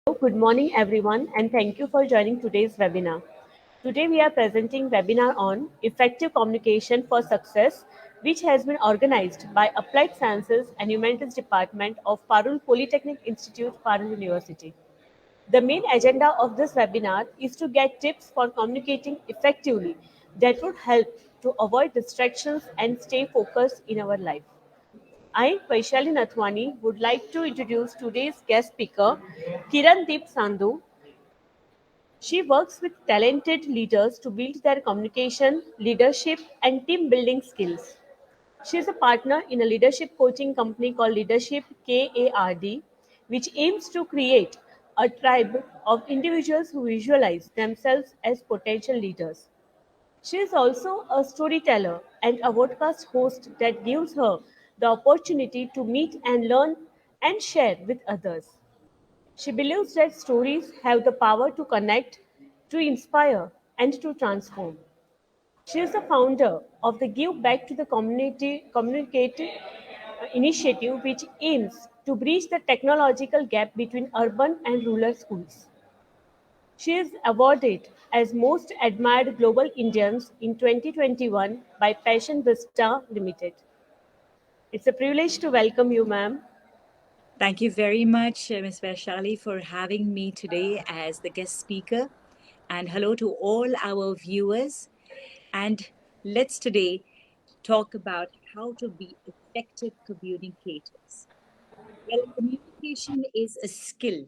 Good morning, everyone, and thank you for joining today's webinar. Today, we are presenting webinar on effective communication for success, which has been organized by Applied Sciences and Humanities Department of Parul Polytechnic Institute, Parul University. The main agenda of this webinar is to get tips for communicating effectively that would help to avoid distractions and stay focused in our life. I, Vaishali Nathwani, would like to introduce today's guest speaker, Kiran Deep Sandhu. She works with talented leaders to build their communication, leadership, and team building skills. She is a partner in a leadership coaching company called Leadership KARD, which aims to create a tribe of individuals who visualize themselves as potential leaders. She is also a storyteller and a podcast host that gives her the opportunity to meet and learn and share with others. She believes that stories have the power to connect, to inspire, and to transform. She is the founder of the Give Back to the Community Communicative initiative, which aims to bridge the technological gap between urban and rural schools. She is awarded as Most Admired Global Indians in 2021 by Passion Vista Limited. It's a privilege to welcome you, ma'am. Thank you very much, Ms. Vaishali, for having me today as the guest speaker. And hello to all our viewers. And let's today talk about how to be effective communicators. Well, communication is a skill,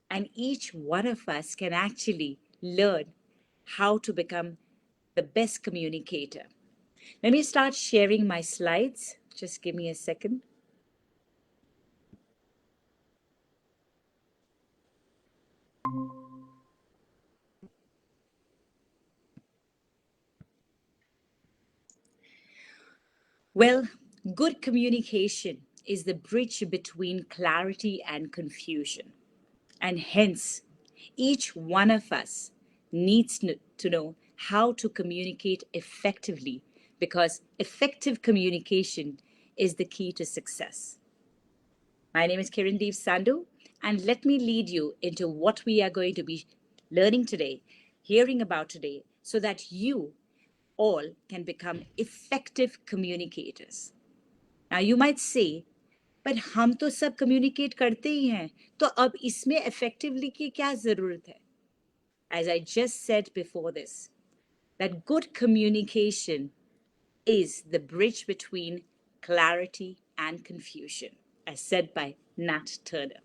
and each one of us can actually learn how to become the best communicator. Let me start sharing my slides. Just give me a second. Well, good communication is the bridge between clarity and confusion. And hence, each one of us needs to know how to communicate effectively because effective communication is the key to success. My name is Kiran Dev Sandhu, and let me lead you into what we are going to be learning today, hearing about today, so that you all can become effective communicators. Now you might say, पर हम तो सब communicate करते ही हैं, तो अब इसमें effectively की क्या जरूरत है? As I just said before this, that good communication is the bridge between clarity and confusion, as said by Nat Turner.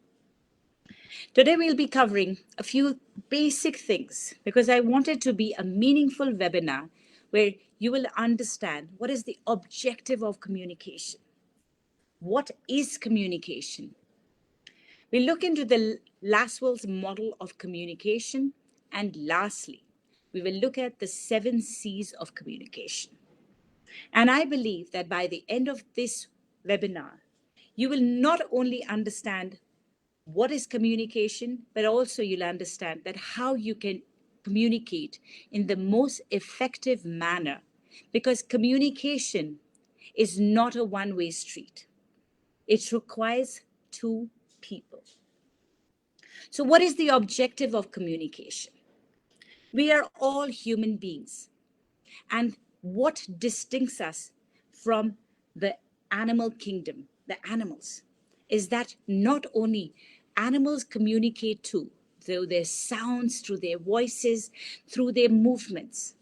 Today we'll be covering a few basic things because I want it to be a meaningful webinar where you will understand what is the objective of communication. What is communication? We look into the Laswell's model of communication, and lastly, we will look at the 7 C's of communication. And I believe that by the end of this webinar, you will not only understand what is communication, but also you'll understand that how you can communicate in the most effective manner because communication is not a one-way street. It requires two people. So, what is the objective of communication? We are all human beings. And what distincts us from the animal kingdom, the animals, is that not only animals communicate too, through their sounds, through their voices, through their movements,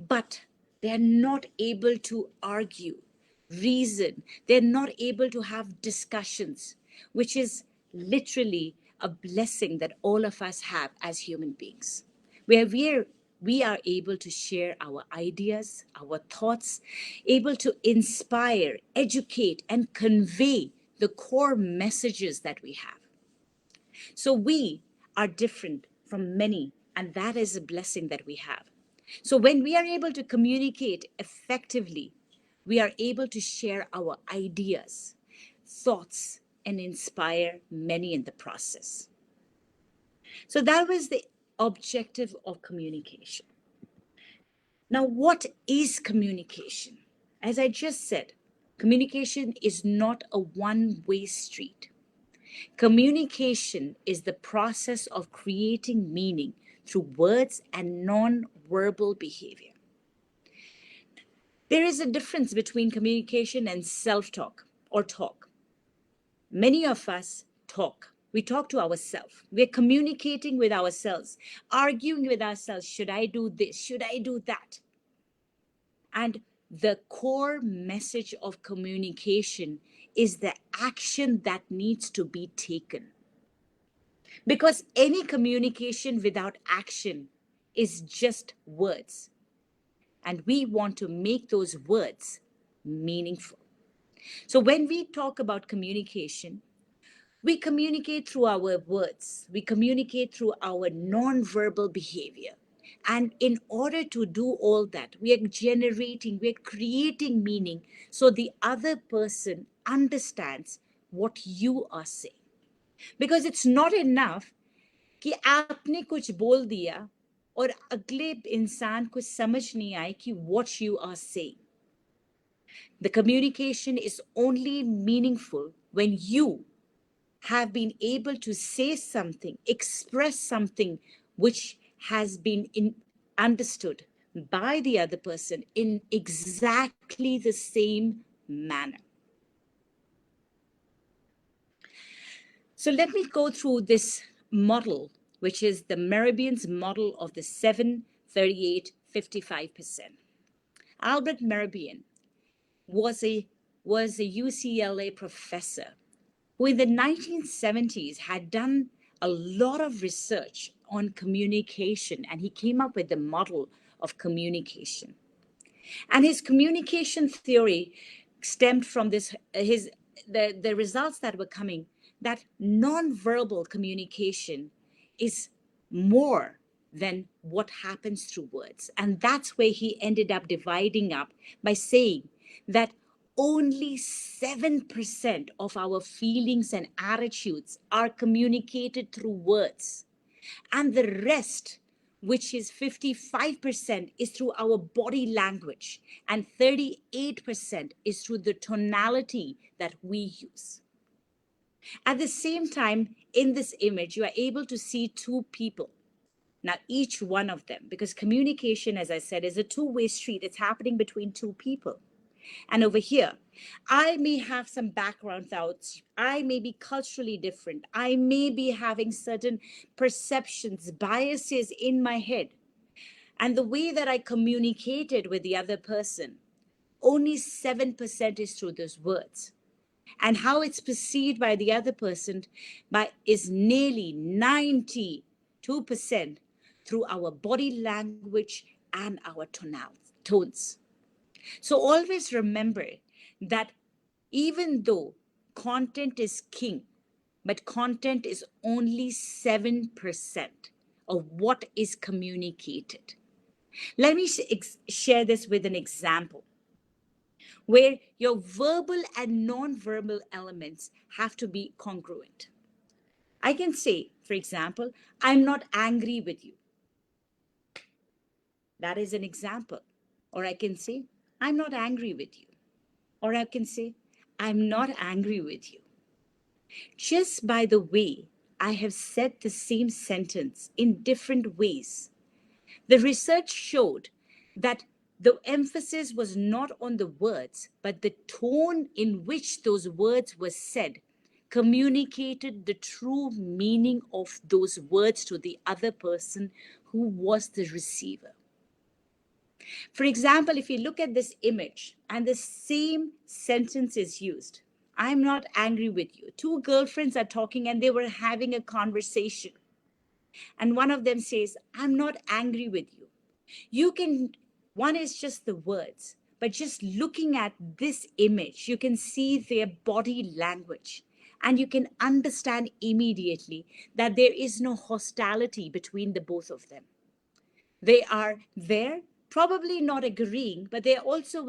but they're not able to argue, reason, they're not able to have discussions, which is literally a blessing that all of us have as human beings, where we are able to share our ideas, our thoughts, able to inspire, educate, and convey the core messages that we have. So we are different from many, and that is a blessing that we have. So when we are able to communicate effectively, we are able to share our ideas, thoughts, and inspire many in the process. So that was the objective of communication. Now, what is communication? As I just said, communication is not a one-way street. Communication is the process of creating meaning through words and non-verbal behavior. There is a difference between communication and self-talk or talk. Many of us talk. We talk to ourselves. We're communicating with ourselves, arguing with ourselves. Should I do this? Should I do that? And the core message of communication is the action that needs to be taken. Because any communication without action is just words. And we want to make those words meaningful. So when we talk about communication, we communicate through our words, we communicate through our nonverbal behavior. And in order to do all that, we are creating meaning so the other person understands what you are saying. Because it's not enough कि आपने कुछ बोल दिया और अगले इंसान को समझ नहीं आए कि what you are saying. The communication is only meaningful when you have been able to say something, express something which has been understood by the other person in exactly the same manner. So let me go through this model, which is the Mehrabian's model of the 7, 38, 55%. Albert Mehrabian was a UCLA professor who in the 1970s had done a lot of research on communication, and he came up with the model of communication. And his communication theory stemmed from the results that were coming, that nonverbal communication is more than what happens through words. And that's where he ended up dividing up by saying that only 7% of our feelings and attitudes are communicated through words. And the rest, which is 55%, is through our body language. And 38% is through the tonality that we use. At the same time, in this image, you are able to see two people. Now, each one of them, because communication, as I said, is a two-way street. It's happening between two people. And over here, I may have some background thoughts. I may be culturally different. I may be having certain perceptions, biases in my head. And the way that I communicated with the other person, only 7% is through those words. And how it's perceived by the other person is nearly 92% through our body language and our tones. So always remember that even though content is king, but content is only 7% of what is communicated. Let me share this with an example where your verbal and non-verbal elements have to be congruent. I can say, for example, I'm not angry with you. That is an example. Or I can say, I'm not angry with you. Or I can say, I'm not angry with you. Just by the way I have said the same sentence in different ways, the research showed that the emphasis was not on the words, but the tone in which those words were said communicated the true meaning of those words to the other person who was the receiver. For example, if you look at this image and the same sentence is used, I'm not angry with you. Two girlfriends are talking and they were having a conversation. And one of them says, I'm not angry with you. One is just the words, but just looking at this image, you can see their body language. And you can understand immediately that there is no hostility between the both of them. They are there, probably not agreeing, but they're also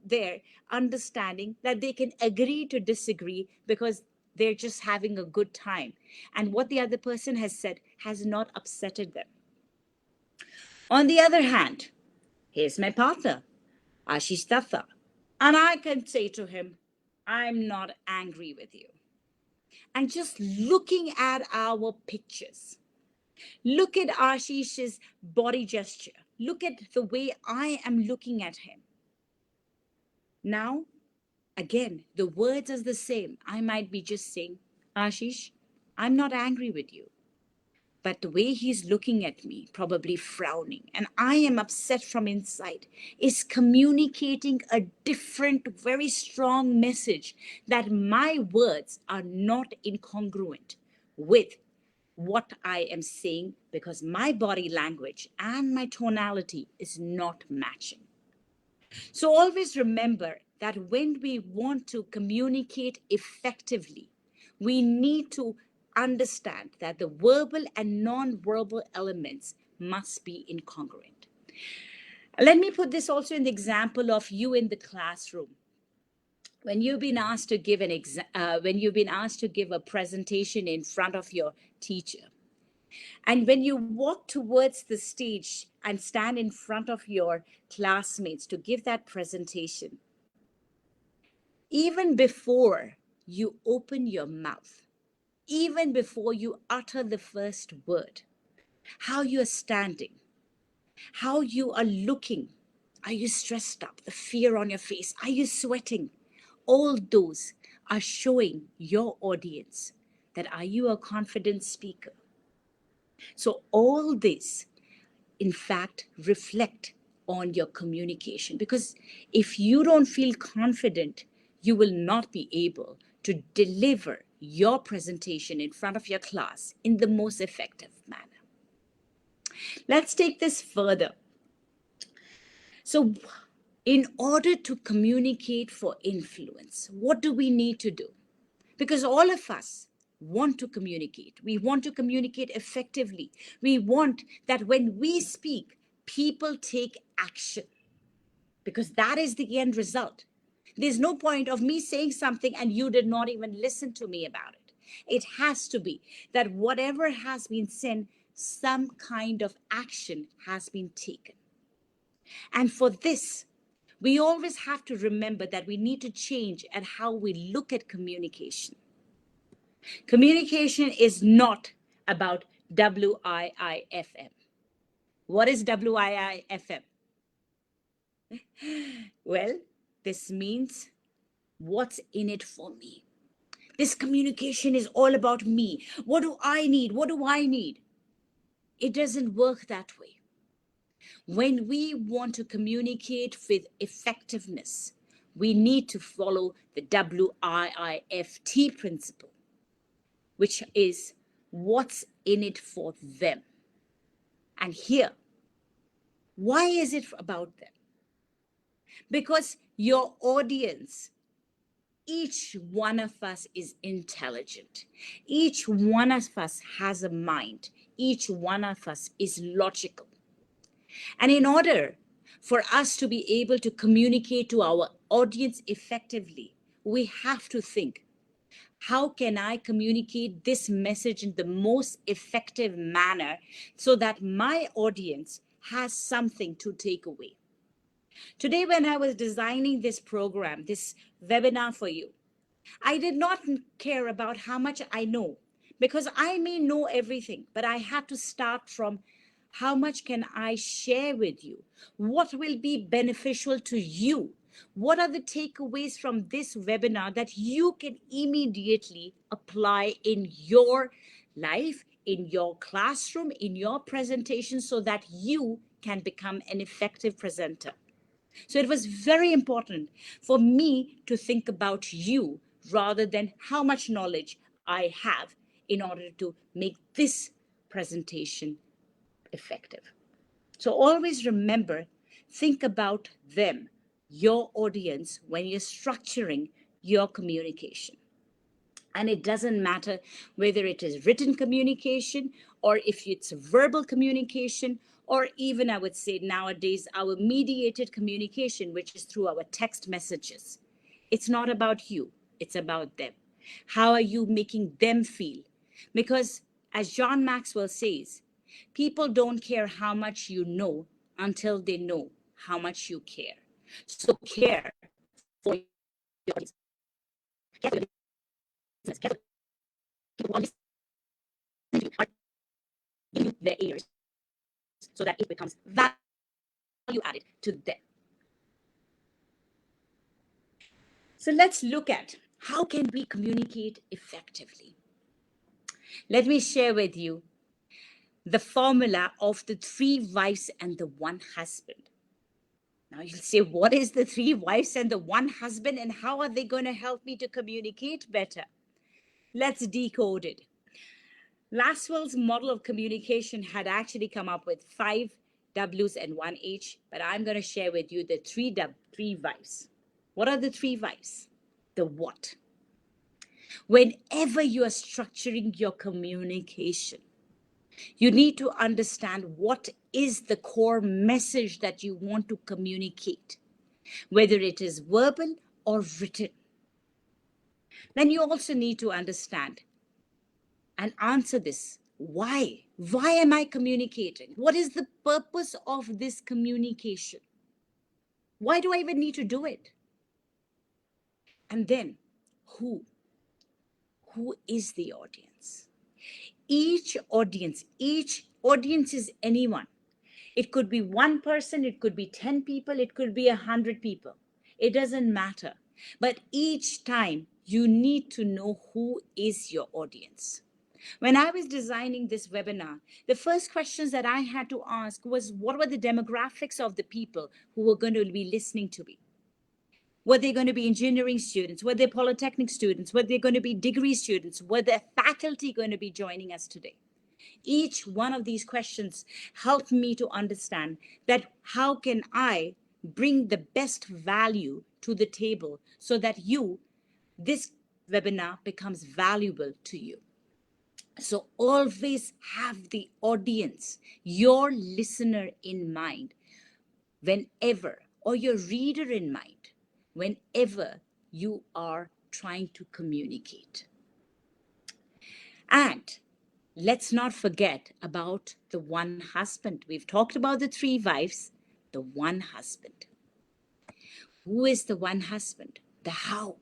there understanding that they can agree to disagree because they're just having a good time. And what the other person has said has not upsetted them. On the other hand, here's my partner, Ashish Datta, and I can say to him, I'm not angry with you. and just looking at our pictures. Look at Ashish's body gesture. Look at the way I am looking at him. Now, again, the words are the same. I might be just saying, Ashish, I'm not angry with you. But the way he's looking at me, probably frowning, and I am upset from inside, is communicating a different, very strong message that my words are not incongruent with what I am saying because my body language and my tonality is not matching. So always remember that when we want to communicate effectively, we need to understand that the verbal and non-verbal elements must be incongruent. Let me put this also in the example of you in the classroom. When you've been asked to give a presentation in front of your teacher, and when you walk towards the stage and stand in front of your classmates to give that presentation, even before you open your mouth, even before you utter the first word, how you are standing, how you are looking, are you stressed up, the fear on your face, are you sweating? All those are showing your audience that are you a confident speaker? So all this, in fact, reflect on your communication, because if you don't feel confident, you will not be able to deliver your presentation in front of your class in the most effective manner. Let's take this further. So in order to communicate for influence, what do we need to do? Because all of us want to communicate. We want to communicate effectively. We want that when we speak, people take action, because that is the end result. There's no point of me saying something and you did not even listen to me about it. It has to be that whatever has been said, some kind of action has been taken. And for this, we always have to remember that we need to change at how we look at communication. Communication is not about WIIFM. What is WIIFM? Well, this means what's in it for me. This communication is all about me. What do I need? What do I need? It doesn't work that way. When we want to communicate with effectiveness, we need to follow the WIIFT principle, which is what's in it for them. And here, why is it about them? Because your audience, each one of us is intelligent. Each one of us has a mind. Each one of us is logical. And in order for us to be able to communicate to our audience effectively, we have to think, how can I communicate this message in the most effective manner so that my audience has something to take away? Today, when I was designing this program, this webinar for you, I did not care about how much I know, because I may know everything, but I had to start from how much can I share with you? What will be beneficial to you? What are the takeaways from this webinar that you can immediately apply in your life, in your classroom, in your presentation, so that you can become an effective presenter? So it was very important for me to think about you rather than how much knowledge I have in order to make this presentation effective. So always remember, think about them, your audience, when you're structuring your communication. And it doesn't matter whether it is written communication or if it's verbal communication, or even I would say nowadays our mediated communication, which is through our text messages. It's not about you, it's about them. How are you making them feel? Because as John Maxwell says, people don't care how much you know until they know how much you care. So care for your audience. Care for your business. Care for people who are listening to you are giving you their ears so that it becomes value added to them. So let's look at how can we communicate effectively. Let me share with you the formula of the three wives and the one husband. Now you'll say, what is the three wives and the one husband, and how are they going to help me to communicate better? Let's decode it. Lasswell's model of communication had actually come up with 5 W's and 1 H, but I'm going to share with you the three wives. What are the three wives? The what. Whenever you are structuring your communication, you need to understand what is the core message that you want to communicate, whether it is verbal or written. Then you also need to understand and answer this. Why? Why am I communicating? What is the purpose of this communication? Why do I even need to do it? And then, who? Who is the audience? Each audience is anyone. It could be one person, it could be 10 people, it could be 100 people. It doesn't matter. But each time you need to know who is your audience. When I was designing this webinar, the first questions that I had to ask was, what were the demographics of the people who were going to be listening to me? Were they going to be engineering students? Were they polytechnic students? Were they going to be degree students? Were the faculty going to be joining us today? Each one of these questions helped me to understand that how can I bring the best value to the table so that this webinar becomes valuable to you. So always have the audience, your listener in mind whenever, or your reader in mind, whenever you are trying to communicate. And let's not forget about the one husband. We've talked about the three wives, the one husband. Who is the one husband? The how.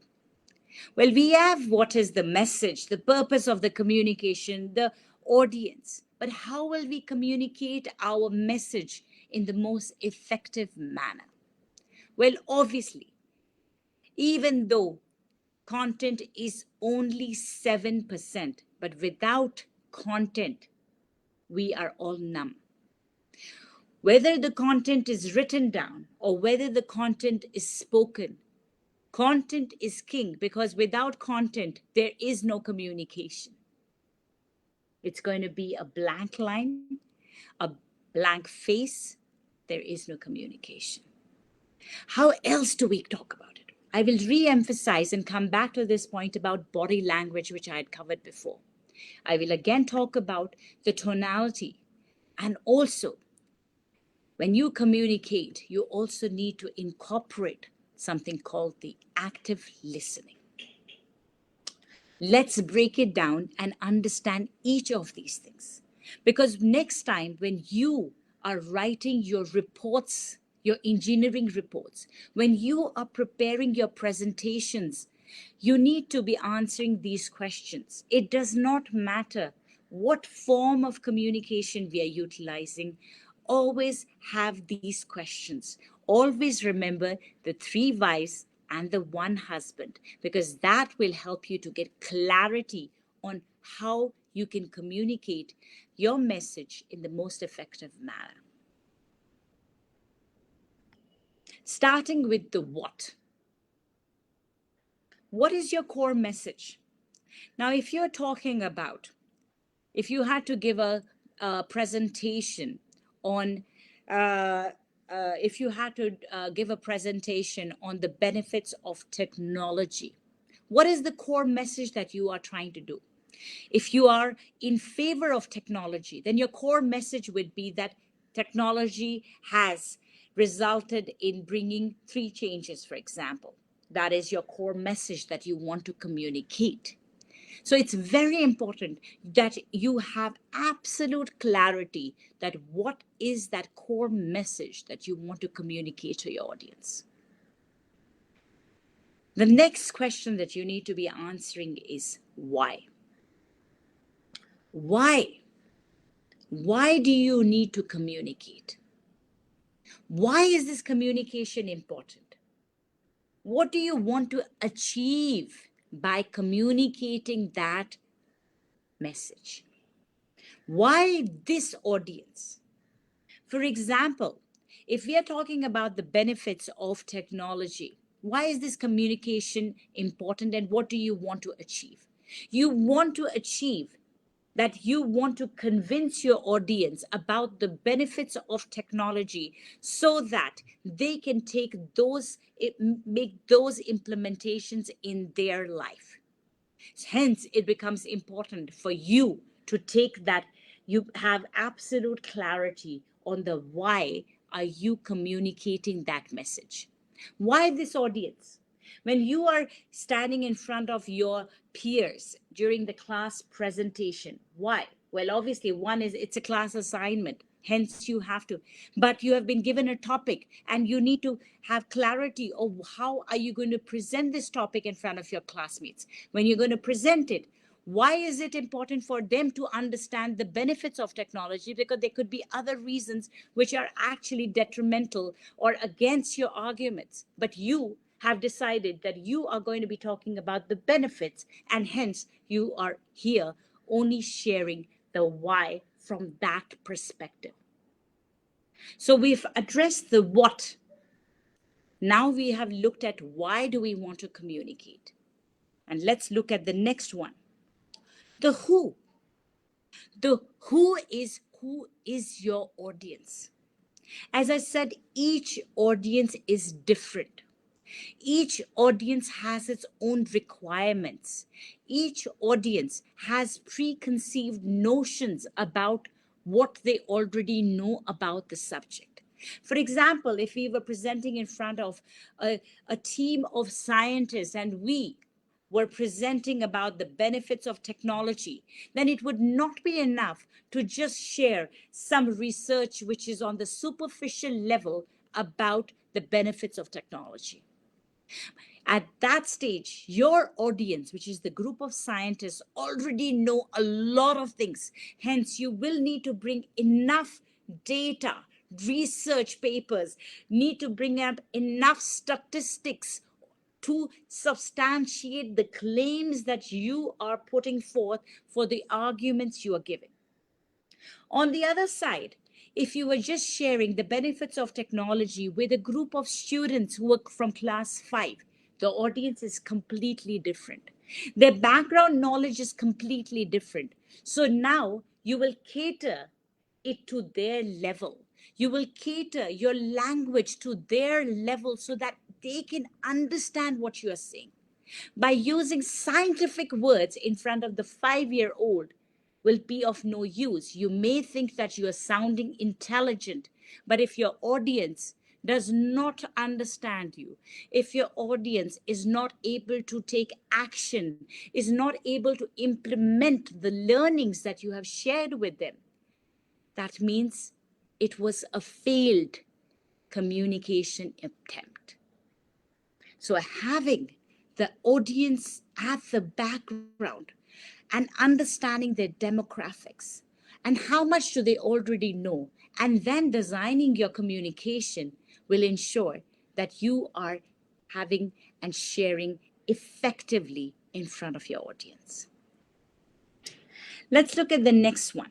Well, we have what is the message, the purpose of the communication, the audience. But how will we communicate our message in the most effective manner? Well, obviously, even though content is only 7%, but without content, we are all numb. Whether the content is written down or whether the content is spoken, content is king, because without content, there is no communication. It's going to be a blank line, a blank face. There is no communication. How else do we talk about it? I will re-emphasize and come back to this point about body language, which I had covered before. I will again talk about the tonality, and also when you communicate, you also need to incorporate something called the active listening. Let's break it down and understand each of these things. Because next time when you are writing your reports, your engineering reports, when you are preparing your presentations, you need to be answering these questions. It does not matter what form of communication we are utilizing. Always have these questions. Always remember the three wives and the one husband, because that will help you to get clarity on how you can communicate your message in the most effective manner. Starting with the what. What is your core message? Now, if you're talking about, if you had to give a presentation on, if you had to give a presentation on the benefits of technology, what is the core message that you are trying to do? If you are in favor of technology, then your core message would be that technology has resulted in bringing 3 changes, for example. That is your core message that you want to communicate. So it's very important that you have absolute clarity that what is that core message that you want to communicate to your audience. The next question that you need to be answering is why. Why? Why do you need to communicate? Why is this communication important? What do you want to achieve by communicating that message? Why this audience? For example, if we are talking about the benefits of technology, why is this communication important and what do you want to achieve? You want to achieve that you want to convince your audience about the benefits of technology so that they can make those implementations in their life. Hence, it becomes important for you to take that, you have absolute clarity on the why are you communicating that message. Why this audience? When you are standing in front of your peers during the class presentation, why? Well, obviously, one is it's a class assignment, hence you have to, but you have been given a topic and you need to have clarity of how are you going to present this topic in front of your classmates. When you're going to present it, why is it important for them to understand the benefits of technology? Because there could be other reasons which are actually detrimental or against your arguments, but you have decided that you are going to be talking about the benefits, and hence you are here only sharing the why from that perspective. So we've addressed the what. Now we have looked at why do we want to communicate. And let's look at the next one. The who. The who is your audience. As I said, each audience is different. Each audience has its own requirements. Each audience has preconceived notions about what they already know about the subject. For example, if we were presenting in front of a team of scientists and we were presenting about the benefits of technology, then it would not be enough to just share some research which is on the superficial level about the benefits of technology. At that stage, your audience, which is the group of scientists, already know a lot of things. Hence, you will need to bring enough data, research papers, need to bring up enough statistics to substantiate the claims that you are putting forth for the arguments you are giving. On the other side, if you were just sharing the benefits of technology with a group of students who are from class 5, the audience is completely different. Their background knowledge is completely different. So now you will cater it to their level. You will cater your language to their level so that they can understand what you are saying. By using scientific words in front of the 5-year-old will be of no use. You may think that you are sounding intelligent, but if your audience does not understand you, if your audience is not able to take action, is not able to implement the learnings that you have shared with them, that means it was a failed communication attempt. So having the audience at the background and understanding their demographics and how much do they already know, and then designing your communication will ensure that you are having and sharing effectively in front of your audience. Let's look at the next one.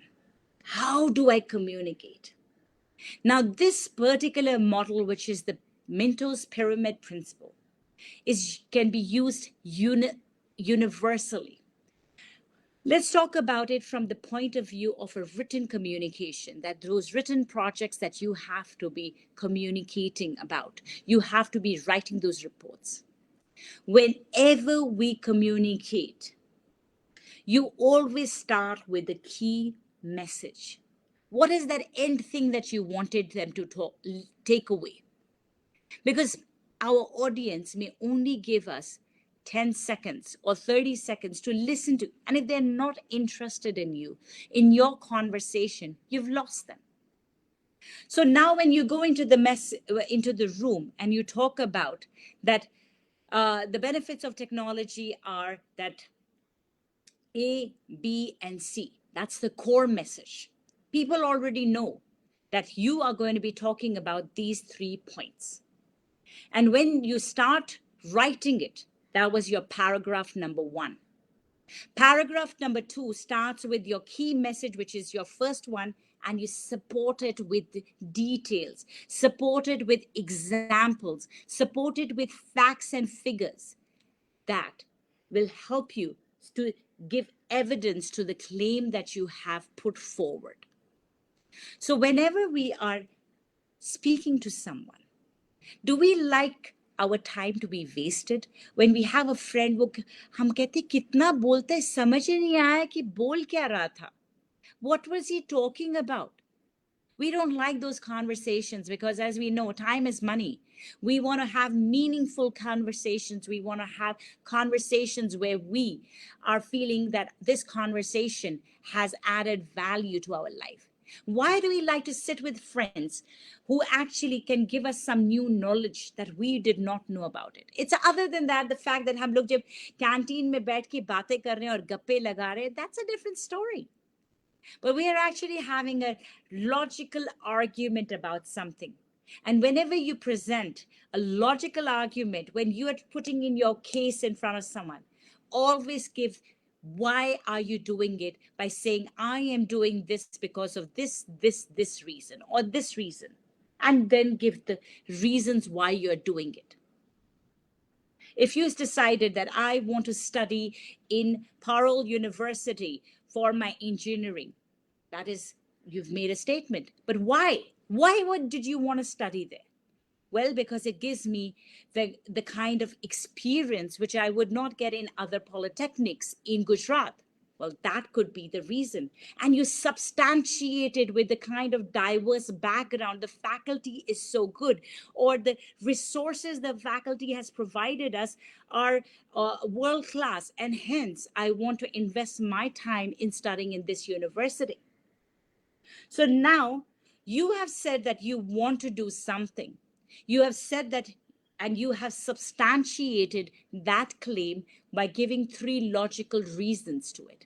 How do I communicate? Now, this particular model, which is the Minto's pyramid principle, can be used universally. Let's talk about it from the point of view of a written communication, that those written projects that you have to be communicating about, you have to be writing those reports. Whenever we communicate, you always start with the key message. What is that end thing that you wanted them to take away? Because our audience may only give us 10 seconds or 30 seconds to listen to. And if they're not interested in you, in your conversation, you've lost them. So now when you go into the room and you talk about that the benefits of technology are that A, B, and C. That's the core message. People already know that you are going to be talking about these 3 points. And when you start writing it, that was your paragraph number 1. Paragraph number 2 starts with your key message, which is your first one, and you support it with details, support it with examples, support it with facts and figures that will help you to give evidence to the claim that you have put forward. So, whenever we are speaking to someone, do we like our time to be wasted? When we have a friend, वो हम कहते कितना बोलते हैं, समझ ही नहीं आया कि बोल क्या रहा था. What was he talking about? We don't like those conversations because, as we know, time is money. We want to have meaningful conversations. We want to have conversations where we are feeling that this conversation has added value to our life. Why do we like to sit with friends who actually can give us some new knowledge that we did not know about it? It's other than that, the fact that हम लोग जब canteen में बैठ के बातें कर रहे हैं और गप्पे लगा रहे हैं, that's a different story. But we are actually having a logical argument about something. And whenever you present a logical argument, when you are putting in your case in front of someone, always give why are you doing it by saying, I am doing this because of this reason or this reason. And then give the reasons why you're doing it. If you decided that I want to study in Parole University for my engineering, that is, you've made a statement. But why? What did you want to study there? Well, because it gives me the kind of experience which I would not get in other polytechnics in Gujarat. Well, that could be the reason. And you substantiate it with the kind of diverse background. The faculty is so good, or the resources the faculty has provided us are world class. And hence, I want to invest my time in studying in this university. So now you have said that you want to do something. You have said that, and you have substantiated that claim by giving 3 logical reasons to it.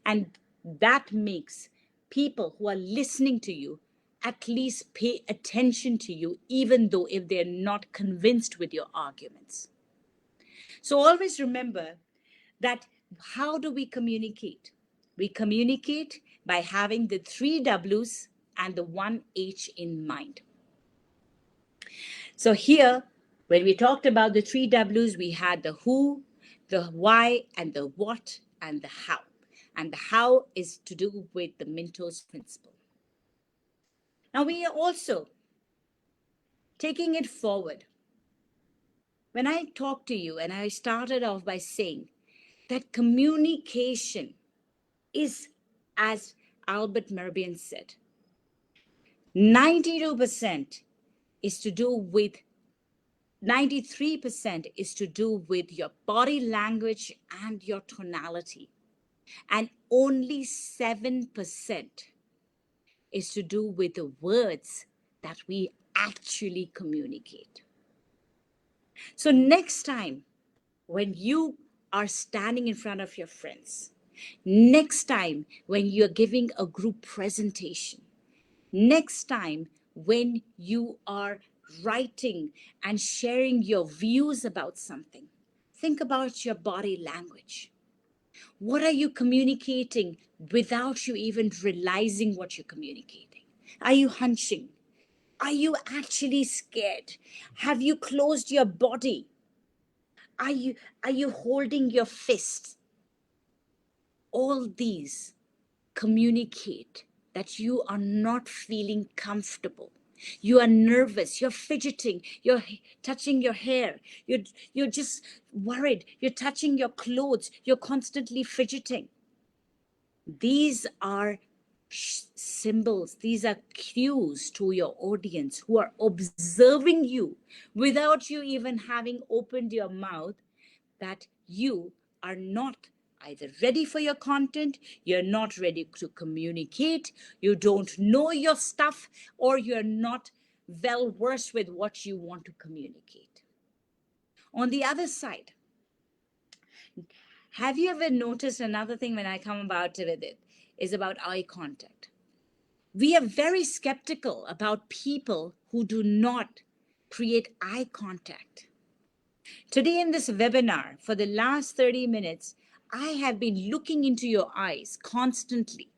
And that makes people who are listening to you at least pay attention to you, even though if they're not convinced with your arguments. So always remember that how do we communicate? We communicate by having the 3 W's and the 1 H in mind. So here, when we talked about the 3 W's, we had the who, the why, and the what, and the how. And the how is to do with the Minto's principle. Now we are also taking it forward. When I talked to you, and I started off by saying that communication is, as Albert Mehrabian said, 92% is to do with 93% is to do with your body language and your tonality. And only 7% is to do with the words that we actually communicate. So next time, when you are standing in front of your friends, next time when you're giving a group presentation, next time when you are writing and sharing your views about something, think about your body language. What are you communicating without you even realizing what you're communicating? Are you hunching? Are you actually scared? Have you closed your body? Are you holding your fists? All these communicate that you are not feeling comfortable. You are nervous, you're fidgeting, you're touching your hair, you're just worried, you're touching your clothes, you're constantly fidgeting. These are symbols, these are cues to your audience who are observing you without you even having opened your mouth, that you are not either ready for your content, you're not ready to communicate, you don't know your stuff, or you're not well versed with what you want to communicate. On the other side, have you ever noticed another thing when I come about with it? is about eye contact. We are very skeptical about people who do not create eye contact. Today, in this webinar, for the last 30 minutes, I have been looking into your eyes constantly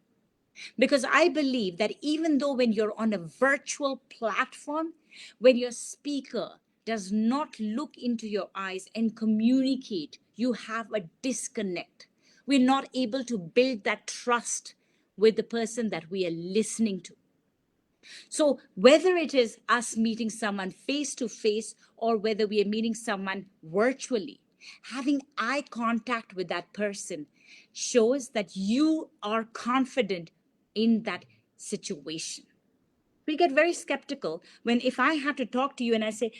because I believe that even though when you're on a virtual platform, when your speaker does not look into your eyes and communicate, you have a disconnect. We're not able to build that trust with the person that we are listening to. So, whether it is us meeting someone face to face or whether we are meeting someone virtually, having eye contact with that person shows that you are confident in that situation. We get very skeptical when, if I have to talk to you and I say,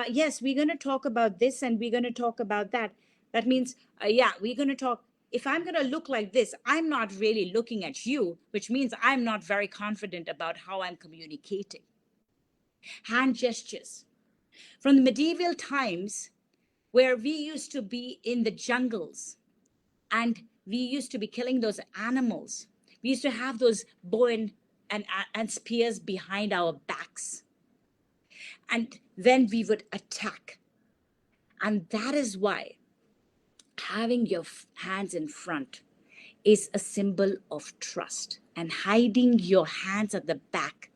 yes, we're going to talk about this and we're going to talk about that. That means, yeah, we're going to talk. If I'm going to look like this, I'm not really looking at you, which means I'm not very confident about how I'm communicating. Hand gestures. From the medieval times, where we used to be in the jungles and we used to be killing those animals, we used to have those bow and spears behind our backs. And then we would attack. And that is why having your hands in front is a symbol of trust. And hiding your hands at the back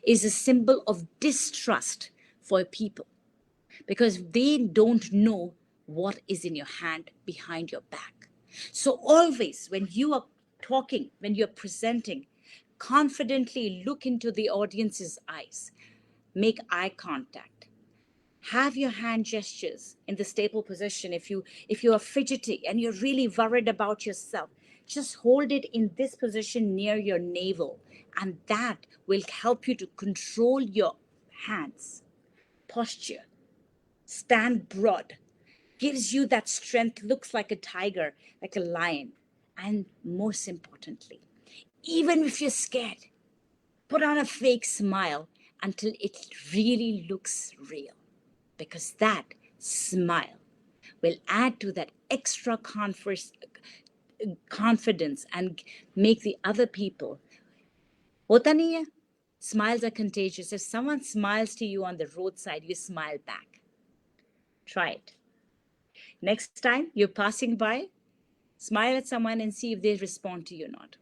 is a symbol of distrust for people because they don't know what is in your hand behind your back. So, always when you are talking, when you're presenting, confidently look into the audience's eyes, make eye contact, have your hand gestures in the staple position. If you are fidgety and you're really worried about yourself, just hold it in this position near your navel, and that will help you to control your hands. Posture, stand broad, gives you that strength, looks like a tiger, like a lion. And most importantly, even if you're scared, put on a fake smile until it really looks real, because that smile will add to that extra confidence and make the other people. Hota nahi hai? Smiles are contagious. If someone smiles to you on the roadside, you smile back. Try it. Next time you're passing by, smile at someone and see if they respond to you or not.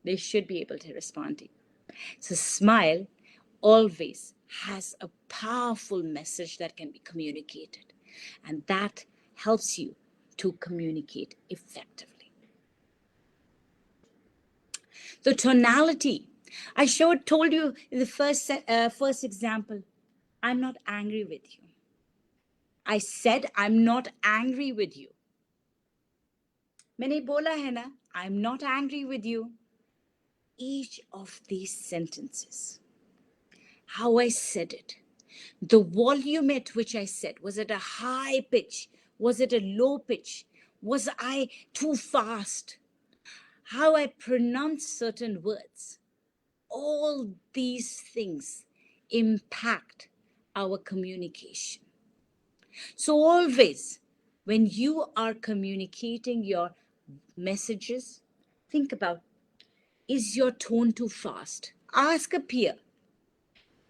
They should be able to respond to you. So, smile always has a powerful message that can be communicated, and that helps you to communicate effectively. The tonality. I told you in the first example, I'm not angry with you. I said I'm not angry with you. मैंने बोला है ना, I'm not angry with you. Each of these sentences, how I said it, the volume at which I said, was it a high pitch? Was it a low pitch? Was I too fast? How I pronounce certain words. All these things impact our communication. So always, when you are communicating your messages, think about, is your tone too fast? Ask a peer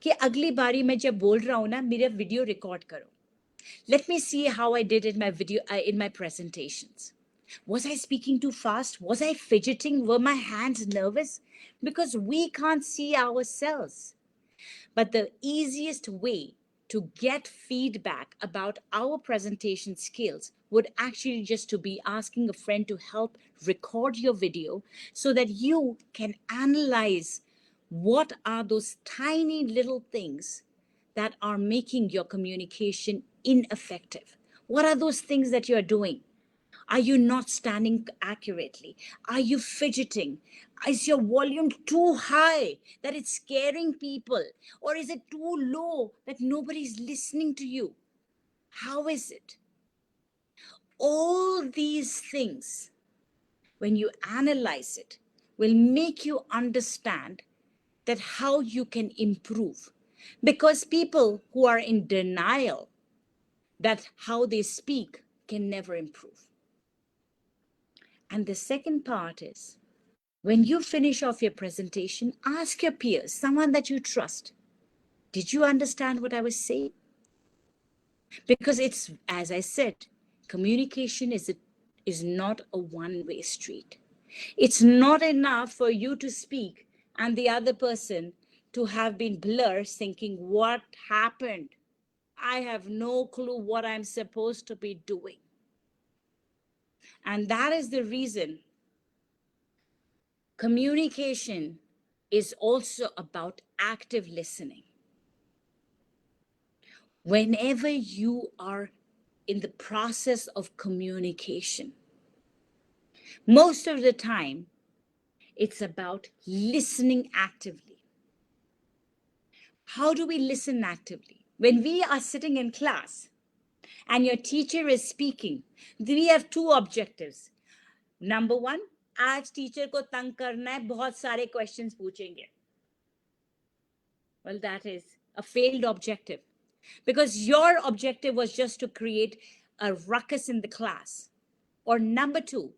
कि अगली बारी मैं जब बोल रहा हूँ ना, मेरा वीडियो रिकॉर्ड करो. Let me see how I did in my video, in my presentations. Was I speaking too fast? Was I fidgeting? Were my hands nervous? Because we can't see ourselves. But the easiest way to get feedback about our presentation skills would actually just to be asking a friend to help record your video so that you can analyze what are those tiny little things that are making your communication ineffective. What are those things that you're doing? Are you not standing accurately? Are you fidgeting? Is your volume too high that it's scaring people? Or is it too low that nobody's listening to you? How is it? All these things, when you analyze it, will make you understand that how you can improve. Because people who are in denial that how they speak can never improve. And the second part is When you finish off your presentation, ask your peers, someone that you trust, did you understand what I was saying? Because it's, as I said, communication is not a one-way street. It's not enough for you to speak and the other person to have been blur thinking, what happened? I have no clue what I'm supposed to be doing. And that is the reason communication is also about active listening. Whenever you are in the process of communication, most of the time, it's about listening actively. How do we listen actively? When we are sitting in class and your teacher is speaking, we have two objectives. Number one, आज teacher को तंग करना है, बहुत सारे questions पूछेंगे. Well, that is a failed objective because your objective was just to create a ruckus in the class. Or number two,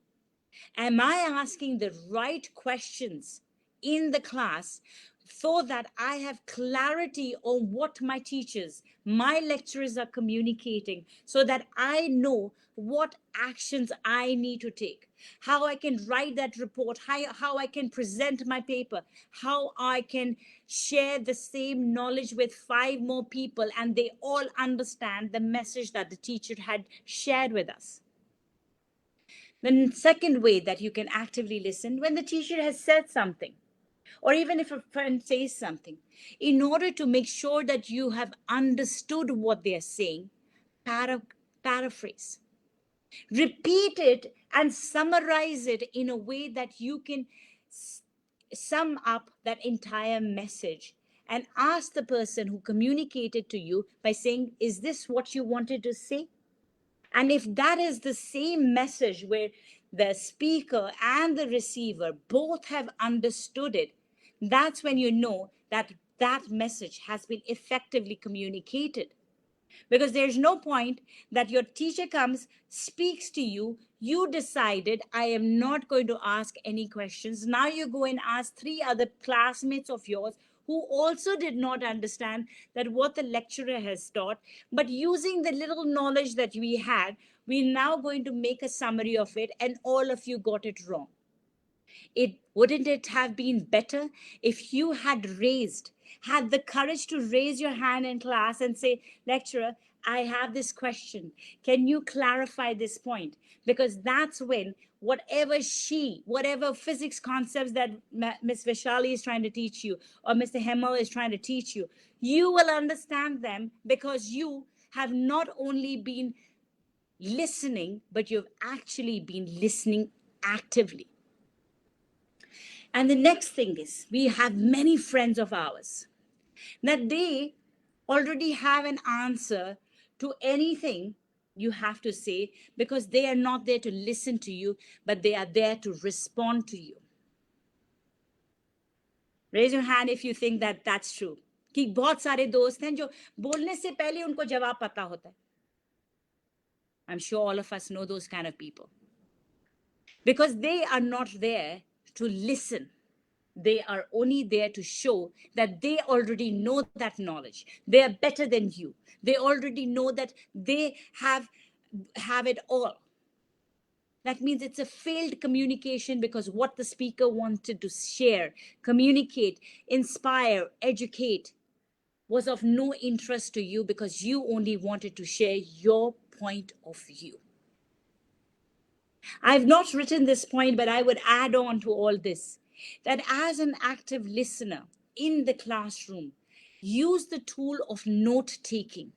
am I asking the right questions in the class so that I have clarity on what my teachers, my lecturers are communicating, so that I know what actions I need to take, how I can write that report, how I can present my paper, how I can share the same knowledge with 5 more people and they all understand the message that the teacher had shared with us. The second way that you can actively listen, when the teacher has said something, or even if a friend says something, in order to make sure that you have understood what they're saying, paraphrase. Repeat it and summarize it in a way that you can sum up that entire message and ask the person who communicated to you by saying, is this what you wanted to say? And if that is the same message where the speaker and the receiver both have understood it, that's when you know that that message has been effectively communicated. Because there's no point that your teacher comes, speaks to you, you decided, I am not going to ask any questions. Now you go and ask 3 other classmates of yours who also did not understand that what the lecturer has taught, but using the little knowledge that we had, we're now going to make a summary of it, and all of you got it wrong. Wouldn't it have been better if you had the courage to raise your hand in class and say, lecturer, I have this question. Can you clarify this point? Because that's when whatever physics concepts that Ms. Vishali is trying to teach you or Mr. Hemel is trying to teach you, you will understand them because you have not only been listening, but you've actually been listening actively. And the next thing is, we have many friends of ours that they already have an answer to anything you have to say because they are not there to listen to you, but they are there to respond to you. Raise your hand if you think that that's true. कि बहुत सारे दोस्त हैं जो बोलने से पहले उनको जवाब पता होता है. I'm sure all of us know those kind of people. Because they are not there to listen. They are only there to show that they already know that knowledge. They are better than you. They already know that they have it all. That means it's a failed communication because what the speaker wanted to share, communicate, inspire, educate was of no interest to you because you only wanted to share your point of view. I've not written this point, but I would add on to all this that as an active listener in the classroom, use the tool of note taking.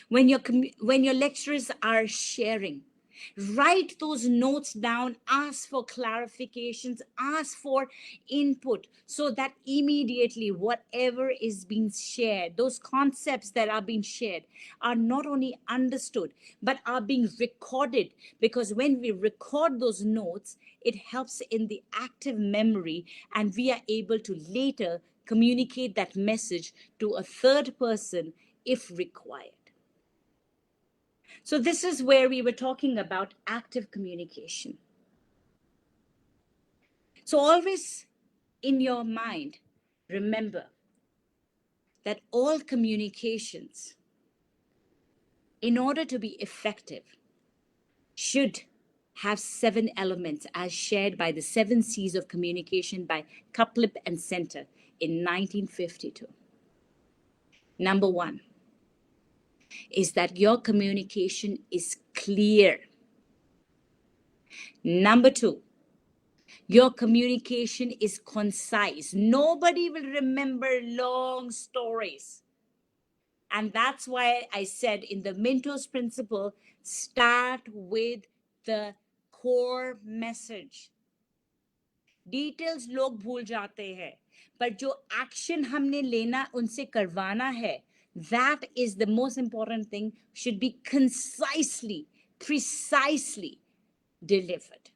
When your lecturers are sharing, write those notes down, ask for clarifications, ask for input, so that immediately whatever is being shared, those concepts that are being shared are not only understood, but are being recorded. Because when we record those notes, it helps in the active memory, and we are able to later communicate that message to a third person if required. So this is where we were talking about active communication. So always in your mind, remember that all communications, in order to be effective, should have 7 elements as shared by the 7 C's of communication by Cuplip and Center in 1952. Number 1 is that your communication is clear. Number 2, your communication is concise. Nobody will remember long stories. And that's why I said in the Mintos principle, start with the core message. Details लोग भूल जाते हैं, पर जो action हमने लेना उनसे करवाना है, that is the most important thing, should be concisely, precisely delivered.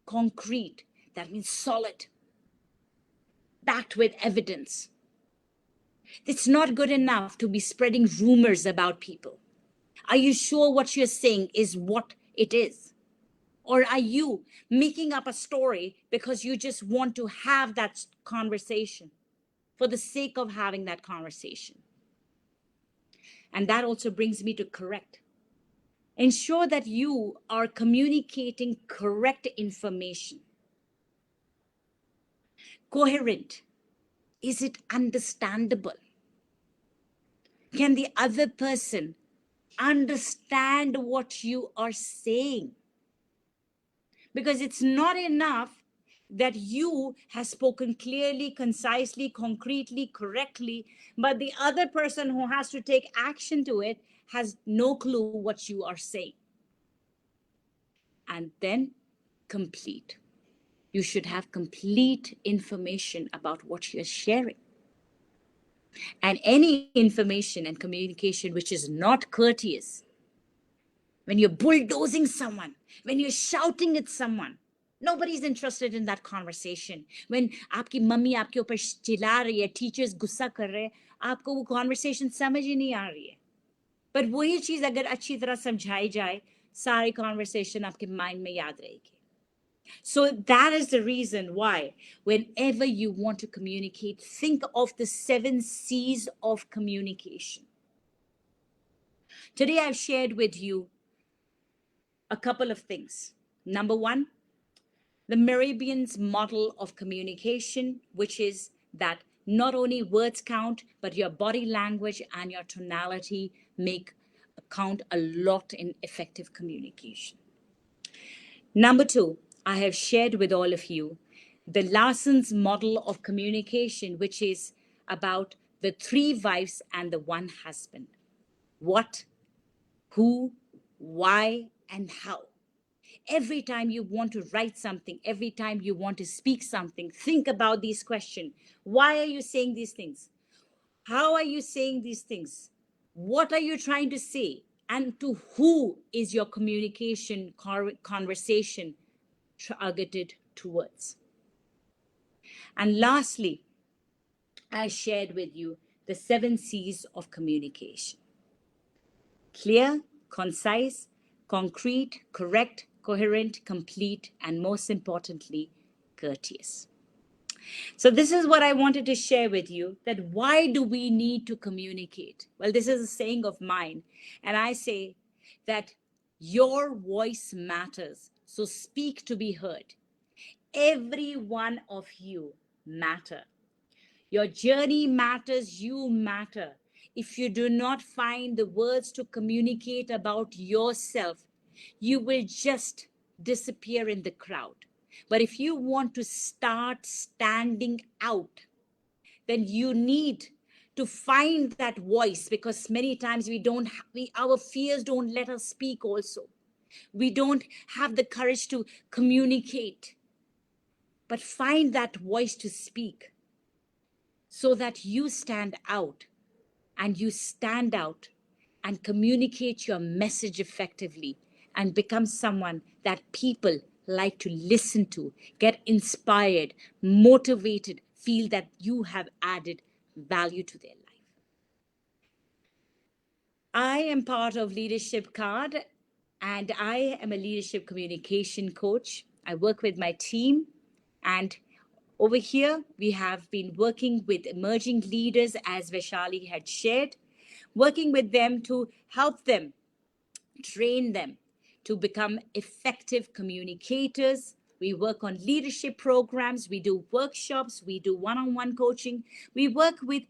Concrete, that means solid, backed with evidence. It's not good enough to be spreading rumors about people. Are you sure what you're saying is what it is? Or are you making up a story because you just want to have that conversation for the sake of having that conversation? And that also brings me to correct. Ensure that you are communicating correct information. Coherent. Is it understandable? Can the other person understand what you are saying? Because it's not enough that you have spoken clearly, concisely, concretely, correctly, but the other person who has to take action to it has no clue what you are saying. And then complete. You should have complete information about what you're sharing. And any information and communication which is not courteous, when you're bulldozing someone, when you're shouting at someone, nobody's interested in that conversation. When आपकी mummy आपके ऊपर चिल्ला रही है, teachers गुस्सा कर रहे हैं, आपको वो conversation समझ ही नहीं आ रही है. But वही चीज अगर अच्छी तरह समझाई जाए, सारी conversation आपके mind में याद रहेगी. So that is the reason why whenever you want to communicate, think of the 7 C's of communication. Today I've shared with you a couple of things. Number 1, the Mehrabian's model of communication, which is that not only words count, but your body language and your tonality count a lot in effective communication. Number 2, I have shared with all of you the Larson's model of communication, which is about the 3 wives and the 1 husband. What, who, why, and how. Every time you want to write something, every time you want to speak something, think about these questions. Why are you saying these things? How are you saying these things? What are you trying to say? And to who is your communication conversation targeted towards? And lastly, I shared with you the 7 C's of communication. Clear, concise, concrete, correct, coherent, complete, and most importantly, courteous. So this is what I wanted to share with you, that why do we need to communicate? Well, this is a saying of mine, and I say that your voice matters, so speak to be heard. Every one of you matter. Your journey matters, you matter. If you do not find the words to communicate about yourself, you will just disappear in the crowd. But if you want to start standing out, then you need to find that voice, because many times our fears don't let us speak also. We don't have the courage to communicate. But find that voice to speak so that you stand out, and you stand out and communicate your message effectively and become someone that people like to listen to, get inspired, motivated, feel that you have added value to their life. I am part of Leadership Card, and I am a leadership communication coach. I work with my team, And over here, we have been working with emerging leaders, as Vaishali had shared, working with them to help them, train them to become effective communicators. We work on leadership programs, we do workshops, we do one on one coaching, we work with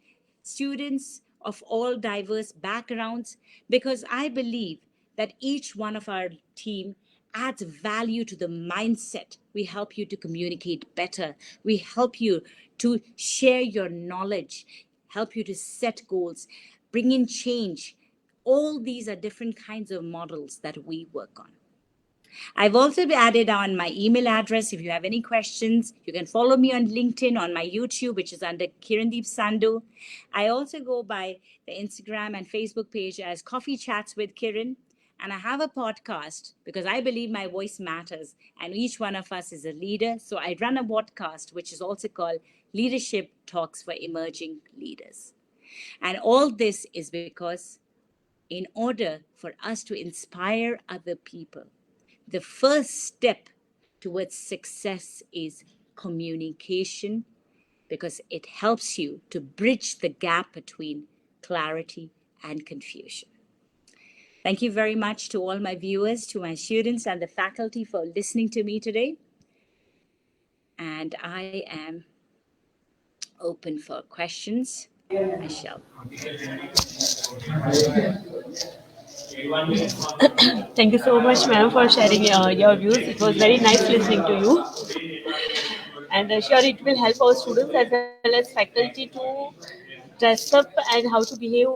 students of all diverse backgrounds because I believe that each one of our team adds value to the mindset. We help you to communicate better, we help you to share your knowledge, help you to set goals, bring in change. All these are different kinds of models that we work on. I've also added on my email address. If you have any questions, you can follow me on LinkedIn, on my YouTube, which is under Kirandeep Sandhu. I also go by the Instagram and Facebook page as Coffee Chats with Kiran. And I have a podcast because I believe my voice matters and each one of us is a leader. So I run a podcast, which is also called Leadership Talks for Emerging Leaders. And all this is because in order for us to inspire other people, the first step towards success is communication because it helps you to bridge the gap between clarity and confusion. Thank you very much to all my viewers, to my students, and the faculty for listening to me today. And I am open for questions. Michelle. Thank you so much, ma'am, for sharing your views. It was very nice listening to you. And sure, it will help our students as well as faculty to dress up and how to behave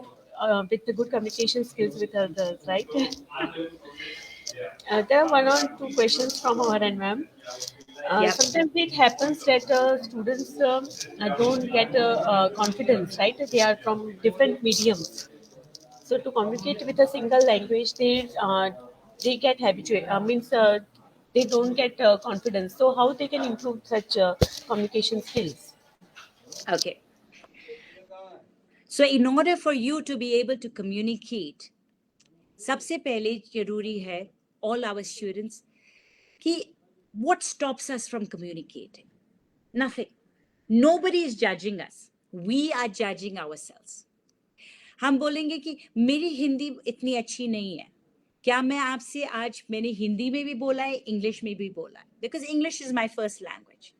with the good communication skills with others, right? There are one or two questions from our end, ma'am. Yep. Sometimes it happens that students don't get confidence, right? They are from different mediums. So to communicate with a single language, they get habituated. Means they don't get confidence. So how they can improve such communication skills? Okay. So in order for you to be able to communicate, सबसे पहले जरूरी है all our students कि what stops us from communicating? Nothing. Nobody is judging us. We are judging ourselves. हम बोलेंगे कि मेरी हिंदी इतनी अच्छी नहीं है. क्या मैं आपसे आज मैंने हिंदी में भी बोला है, इंग्लिश में भी बोला है? Because English is my first language.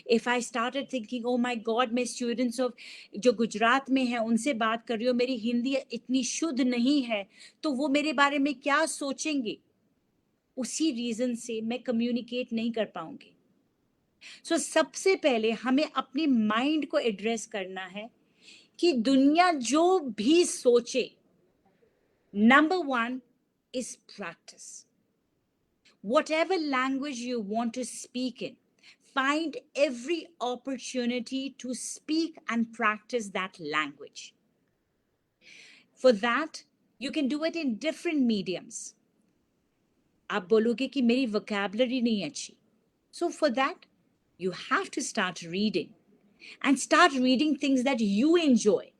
If I started thinking, oh my God, मैं students of जो गुजरात में हैं उनसे बात कर रही हूँ, मेरी हिंदी इतनी शुद्ध नहीं है, तो वो मेरे बारे में क्या सोचेंगे? उसी रीजन से मैं कम्युनिकेट नहीं कर पाऊंगी. सो सबसे पहले हमें अपनी माइंड को एड्रेस करना है कि दुनिया जो भी सोचे, number 1 is practice. Whatever language you want to speak in, find every opportunity to speak and practice that language. For that, you can do it in different mediums. आप बोलोगे कि मेरी vocabulary नहीं अच्छी. So for that, you have to start reading and start reading things that you enjoy.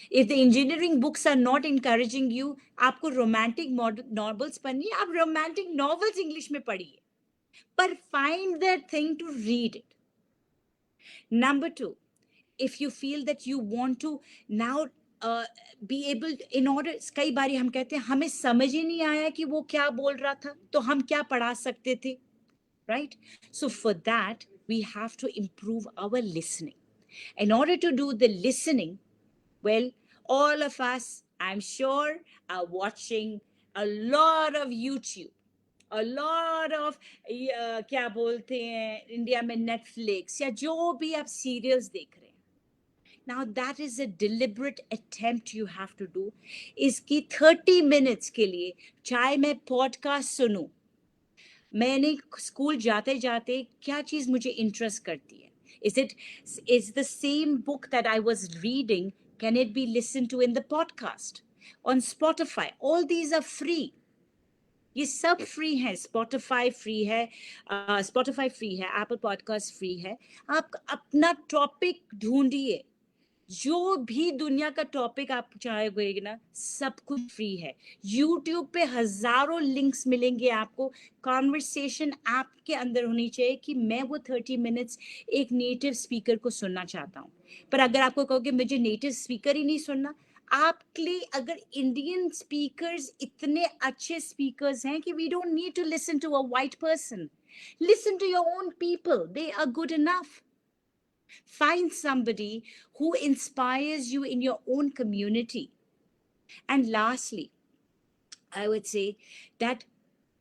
If the engineering books are not encouraging you, आपको romantic novels पढ़नी है, आप romantic novels English में पढ़िए. But find that thing to read it. Number 2, if you feel that you want to now be able, in order, कई बारी हम कहते हैं हमें समझ ही नहीं आया कि वो क्या बोल रहा था, तो हम क्या पढ़ा सकते थे, right? So for that, we have to improve our listening. In order to do the listening, well, all of us, I'm sure, are watching a lot of YouTube, a lot of क्या बोलते हैं India में Netflix या जो भी आप serials देख रहे हैं. Now that is a deliberate attempt you have to do. is कि 30 minutes के लिए चाहे मैं podcast सुनूं, मैंने स्कूल जाते जाते क्या चीज मुझे इंटरेस्ट करती है. Is the same book that I was reading, can it be listened to in the podcast on Spotify? All these are free. ये सब फ्री है. Spotify फ्री है, Spotify फ्री है, Apple Podcast फ्री है. आप अपना टॉपिक ढूंढिए. जो भी दुनिया का टॉपिक आप चाहोगे ना, सब कुछ फ्री है। यूट्यूब पे हजारों लिंक्स मिलेंगे आपको। कॉन्वर्सेशन आपके अंदर होनी चाहिए कि मैं वो 30 मिनट्स एक नेटिव स्पीकर को सुनना चाहता हूँ। पर अगर आपको कहोगे मुझे नेटिव स्पीकर ही नहीं सुनना, आपके लिए अगर इंडियन स्पीकर्स इतने अच्छे स्पीकर्स हैं कि we don't need to listen to a white person, listen to your own people, they are good enough. Find somebody who inspires you in your own community. And lastly, I would say that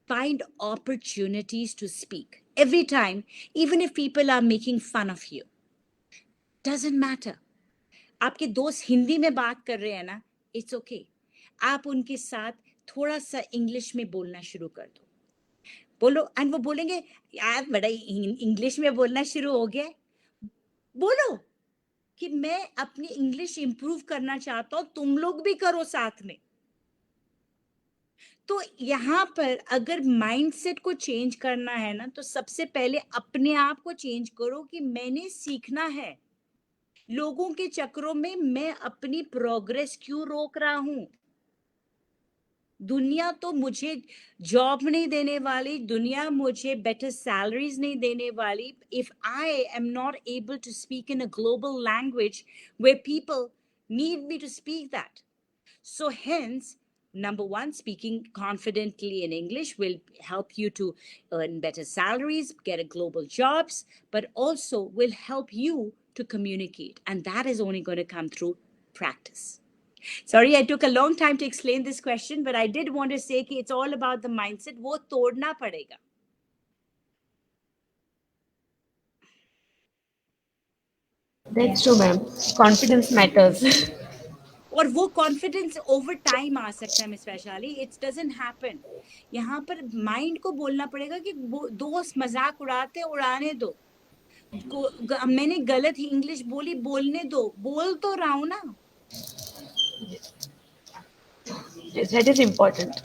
find opportunities to speak. Every time, even if people are making fun of you, doesn't matter. आपके दोस्त हिंदी में बात कर रहे हैं ना, it's okay. आप उनके साथ थोड़ा सा इंग्लिश में बोलना शुरू कर दो. बोलो, एंड वो बोलेंगे यार बड़ा इंग्लिश में बोलना शुरू हो गया है. बोलो कि मैं अपनी इंग्लिश इंप्रूव करना चाहता हूं, तुम लोग भी करो साथ में. तो यहाँ पर अगर माइंडसेट को चेंज करना है ना, तो सबसे पहले अपने आप को चेंज करो कि मैंने सीखना है. लोगों के चक्रों में मैं अपनी प्रोग्रेस क्यों रोक रहा हूं? दुनिया तो मुझे जॉब नहीं देने वाली, दुनिया मुझे बेटर सैलरीज नहीं देने वाली, if I am not able to speak in a global language where people need me to speak that. So hence, number one, speaking confidently in English will help you to earn better salaries, get a global jobs, but also will help you to communicate, and that is only going to come through practice. Sorry, I took a long time to explain this question, but I did want to say कि it's all about the mindset. वो तोड़ना पड़ेगा. That's true, ma'am. Confidence matters. और वो confidence over time आ सकता है miss Vaishali. It's doesn't happen. यहाँ पर माइंड को बोलना पड़ेगा कि दोस्त मजाक उड़ाते उड़ाने दो. मैंने गलत इंग्लिश बोली, बोलने दो. बोल तो रहा हूं ना. Yes, that is important.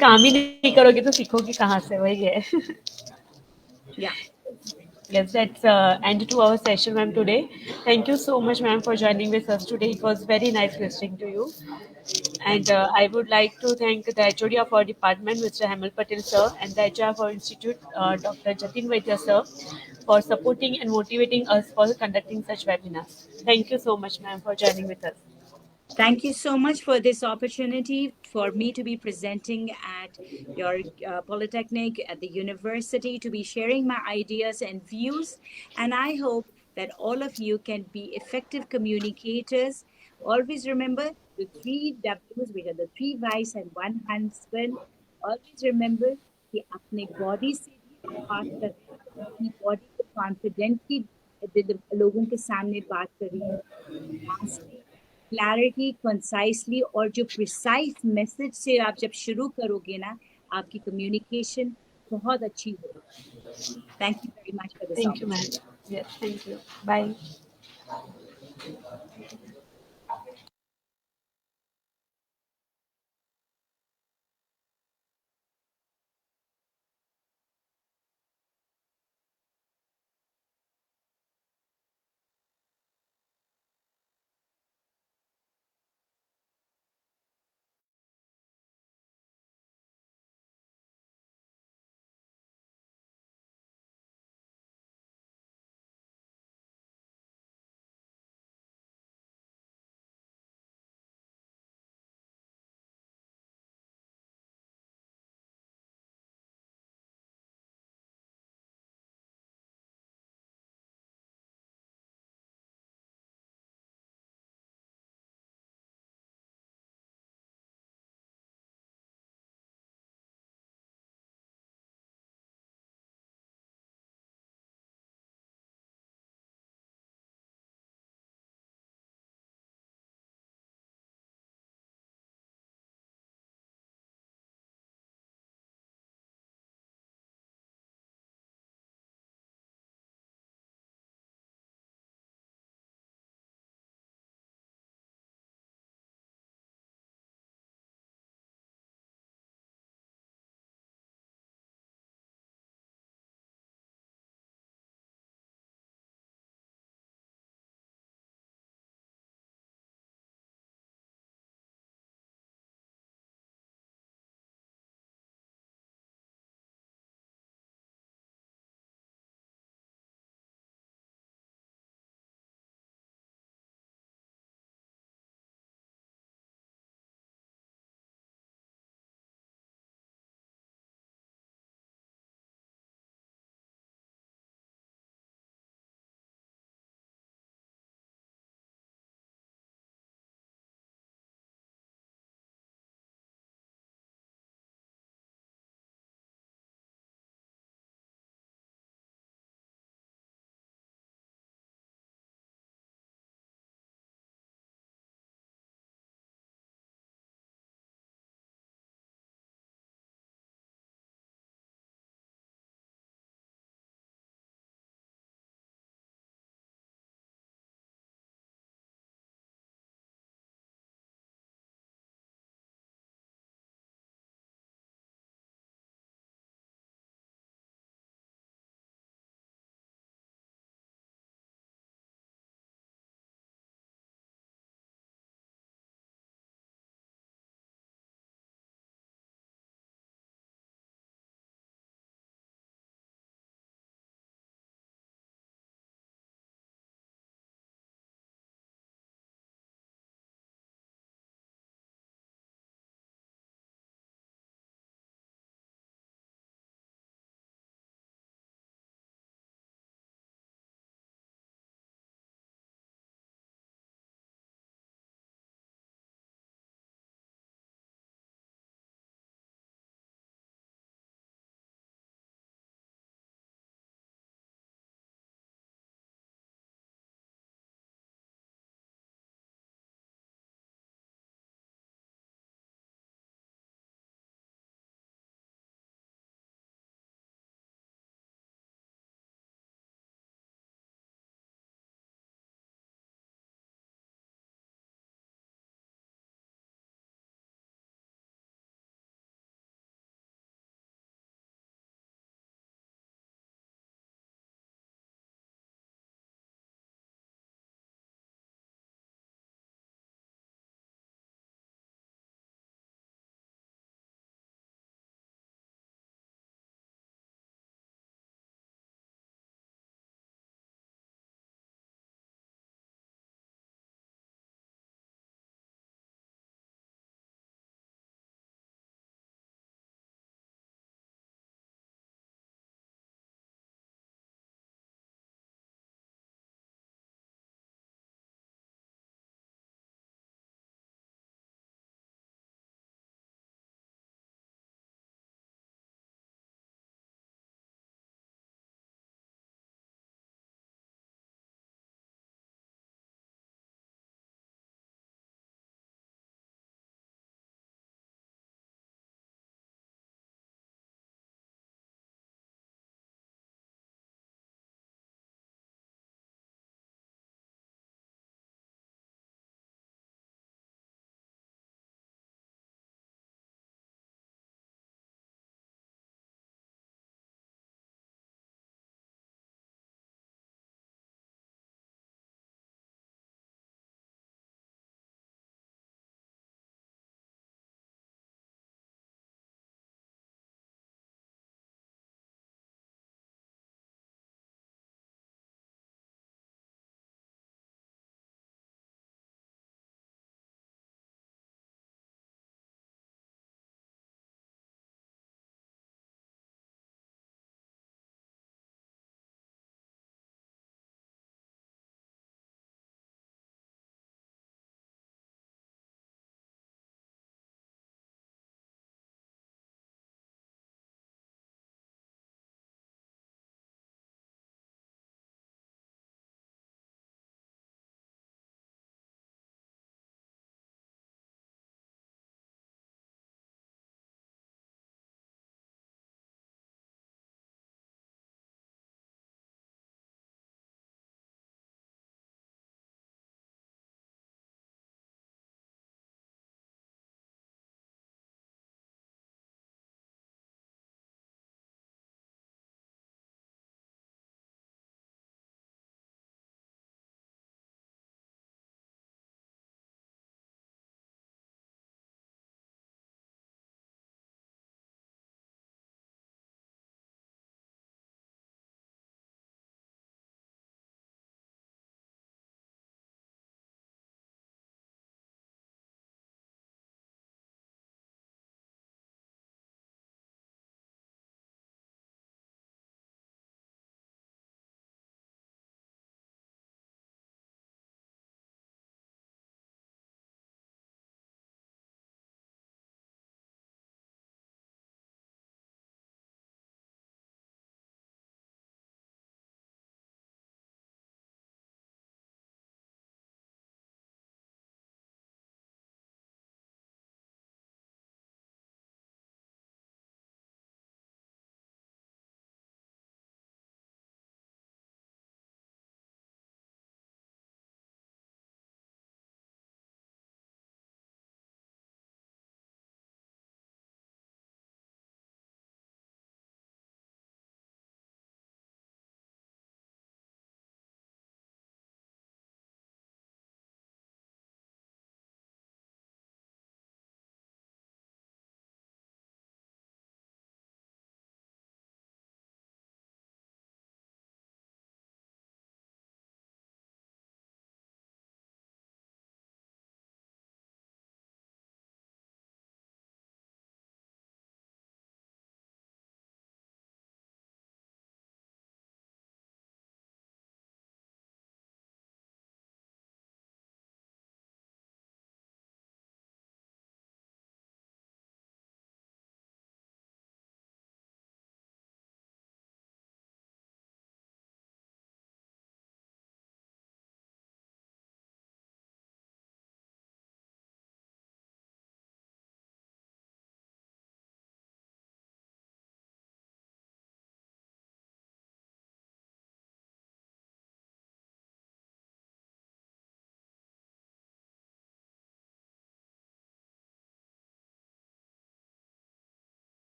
काम ही नहीं करोगे तो सीखोगे कहाँ से, वही है. Yeah. Yes, that's end to our session, ma'am, today. Thank you so much, ma'am, for joining with us today. It was very nice listening to you. Thank And I would like to thank the HOD of our department, Mr. Hemal Patel, sir, and the HR of our institute, Dr. Jatin Vaidya, sir, for supporting and motivating us for conducting such webinars. Thank you so much, ma'am, for joining with us. Thank you so much for this opportunity for me to be presenting at your Polytechnic, at the university, to be sharing my ideas and views. And I hope that all of you can be effective communicators. Always remember the three W's, which are the three wives and one husband. Always remember कि अपने body से भी आप बात कर रहे हैं, तो अपनी body को confidently लोगों के सामने बात करिए. Lastly, क्लैरिटी, कंसाइसली और जो प्रिसाइज मैसेज से आप जब शुरू करोगे ना, आपकी कम्युनिकेशन बहुत अच्छी होगी. Thank you very much for this Thank you, ma'am. Opportunity. Yes, thank you. Bye.